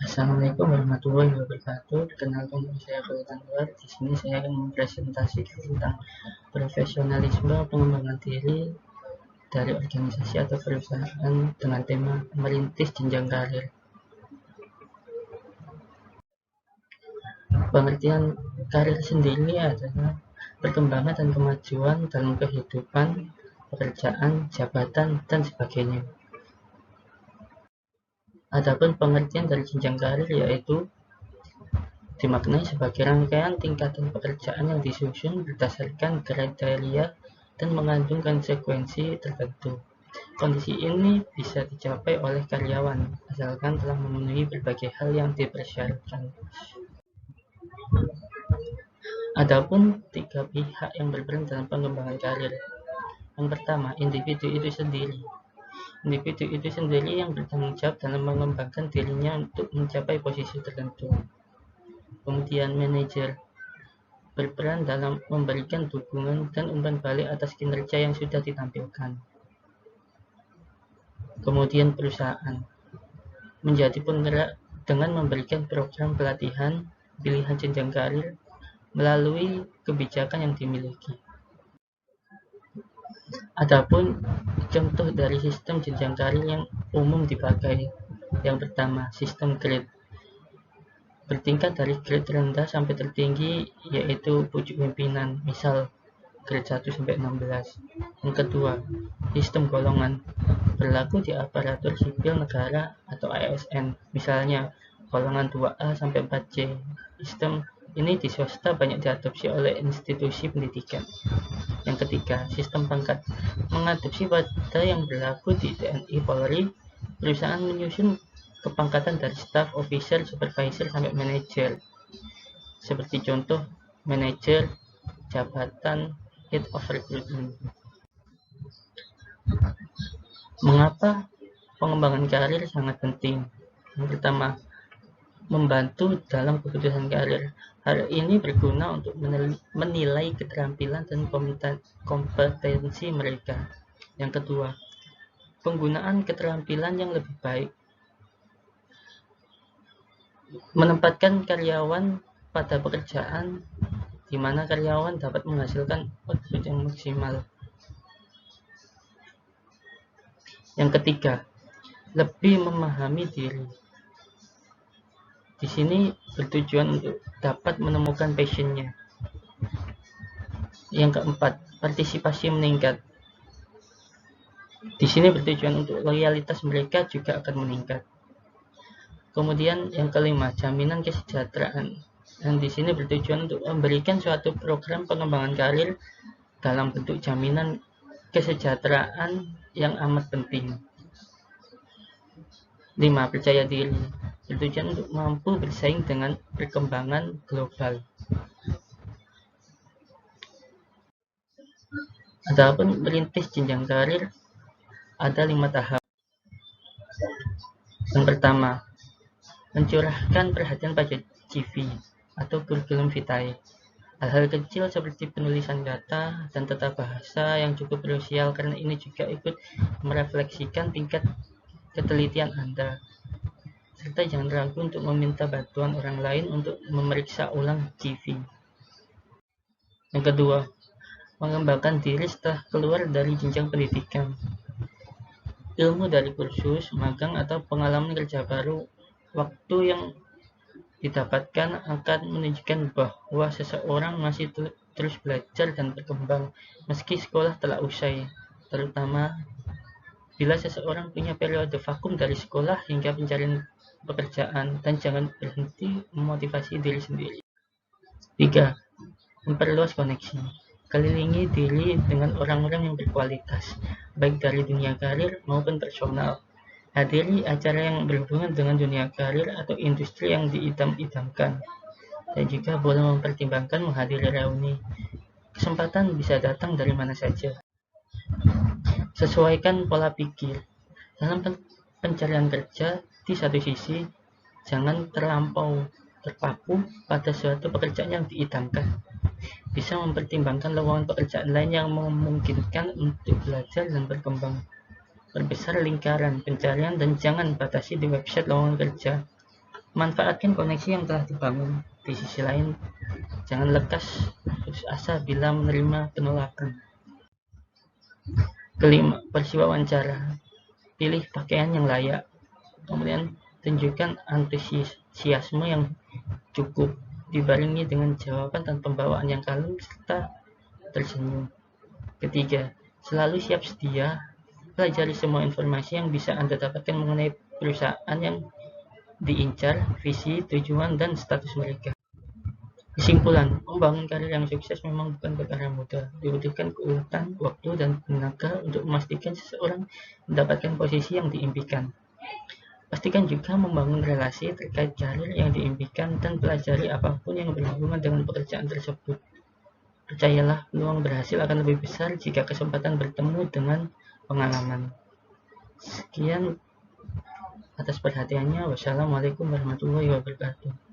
Assalamualaikum warahmatullahi wabarakatuh. Perkenalkan nama saya Khalid Anwar. Di sini saya akan mempresentasikan tentang profesionalisme pengembangan diri dari organisasi atau perusahaan dengan tema merintis jenjang karir. Pengertian karir sendiri adalah perkembangan dan kemajuan dalam kehidupan, pekerjaan, jabatan, dan sebagainya. Adapun pengertian dari jenjang karir yaitu dimaknai sebagai rangkaian tingkatan pekerjaan yang disusun berdasarkan kriteria dan mengandung konsekuensi tertentu. Kondisi ini bisa dicapai oleh karyawan, asalkan telah memenuhi berbagai hal yang dipersyaratkan. Adapun tiga pihak yang berperan dalam pengembangan karir. Yang pertama, individu itu sendiri. Individu itu sendiri yang bertanggung jawab dalam mengembangkan dirinya untuk mencapai posisi tertentu. Kemudian manajer berperan dalam memberikan dukungan dan umpan balik atas kinerja yang sudah ditampilkan. Kemudian perusahaan menjadi penggerak dengan memberikan program pelatihan, pilihan jenjang karir melalui kebijakan yang dimiliki. Adapun contoh dari sistem jenjang karir yang umum dipakai. Yang pertama, sistem grade. Bertingkat dari grade rendah sampai tertinggi yaitu pucuk pimpinan, misal grade 1 sampai 16. Yang kedua, sistem golongan berlaku di aparatur sipil negara atau ASN, misalnya golongan 2A sampai 4C. Sistem ini di swasta banyak diadopsi oleh institusi pendidikan. Yang ketiga, sistem pangkat mengadopsi pada yang berlaku di TNI Polri. Perusahaan menyusun kepangkatan dari staff, officer, supervisor sampai manajer. Seperti contoh manajer, jabatan head of recruitment. Mengapa pengembangan karir sangat penting? Yang pertama, membantu dalam keputusan karir. Hal ini berguna untuk menilai keterampilan dan kompetensi mereka. Yang kedua, penggunaan keterampilan yang lebih baik. Menempatkan karyawan pada pekerjaan di mana karyawan dapat menghasilkan output yang maksimal. Yang ketiga, lebih memahami diri. Di sini bertujuan untuk dapat menemukan passionnya. Yang keempat, partisipasi meningkat. Di sini bertujuan untuk loyalitas mereka juga akan meningkat. Kemudian yang kelima, jaminan kesejahteraan. Dan di sini bertujuan untuk memberikan suatu program pengembangan karir dalam bentuk jaminan kesejahteraan yang amat penting. 5. Percaya diri. Bertujuan untuk mampu bersaing dengan perkembangan global. Adapun merintis jenjang karir ada 5 tahap. Yang pertama, mencurahkan perhatian pada CV atau kurikulum vitae. Hal-hal kecil seperti penulisan kata dan tata bahasa yang cukup krusial karena ini juga ikut merefleksikan tingkat ketelitian Anda. Serta jangan ragu untuk meminta bantuan orang lain untuk memeriksa ulang CV. Yang kedua, mengembangkan diri setelah keluar dari jenjang pendidikan. Ilmu dari kursus, magang, atau pengalaman kerja baru, waktu yang didapatkan akan menunjukkan bahwa seseorang masih terus belajar dan berkembang meski sekolah telah usai, terutama bila seseorang punya periode vakum dari sekolah hingga pencarian pekerjaan, dan jangan berhenti memotivasi diri sendiri. 3. Memperluas koneksi. Kelilingi diri dengan orang-orang yang berkualitas, baik dari dunia karir maupun personal. Hadiri acara yang berhubungan dengan dunia karir atau industri yang diidam-idamkan. Dan juga boleh mempertimbangkan menghadiri reuni. Kesempatan bisa datang dari mana saja. Sesuaikan pola pikir. Dalam pencarian kerja, di satu sisi, jangan terlampau terpaku pada suatu pekerjaan yang diidamkan. Bisa mempertimbangkan lowongan pekerjaan lain yang memungkinkan untuk belajar dan berkembang. Perbesar lingkaran pencarian dan jangan batasi di website lowongan kerja. Manfaatkan koneksi yang telah dibangun. Di sisi lain, jangan lekas putus asa bila menerima penolakan. Kelima, peristiwa wawancara. Pilih pakaian yang layak. Kemudian, tunjukkan antusiasme yang cukup, dibarengi dengan jawaban dan pembawaan yang kalem serta tersenyum. Ketiga, selalu siap sedia. Pelajari semua informasi yang bisa Anda dapatkan mengenai perusahaan yang diincar, visi, tujuan, dan status mereka. Kesimpulan, membangun karir yang sukses memang bukan perkara mudah. Dibutuhkan keuletan, waktu, dan tenaga untuk memastikan seseorang mendapatkan posisi yang diimpikan. Pastikan juga membangun relasi terkait karir yang diimpikan dan pelajari apapun yang berhubungan dengan pekerjaan tersebut. Percayalah, peluang berhasil akan lebih besar jika kesempatan bertemu dengan pengalaman. Sekian atas perhatiannya. Wassalamualaikum warahmatullahi wabarakatuh.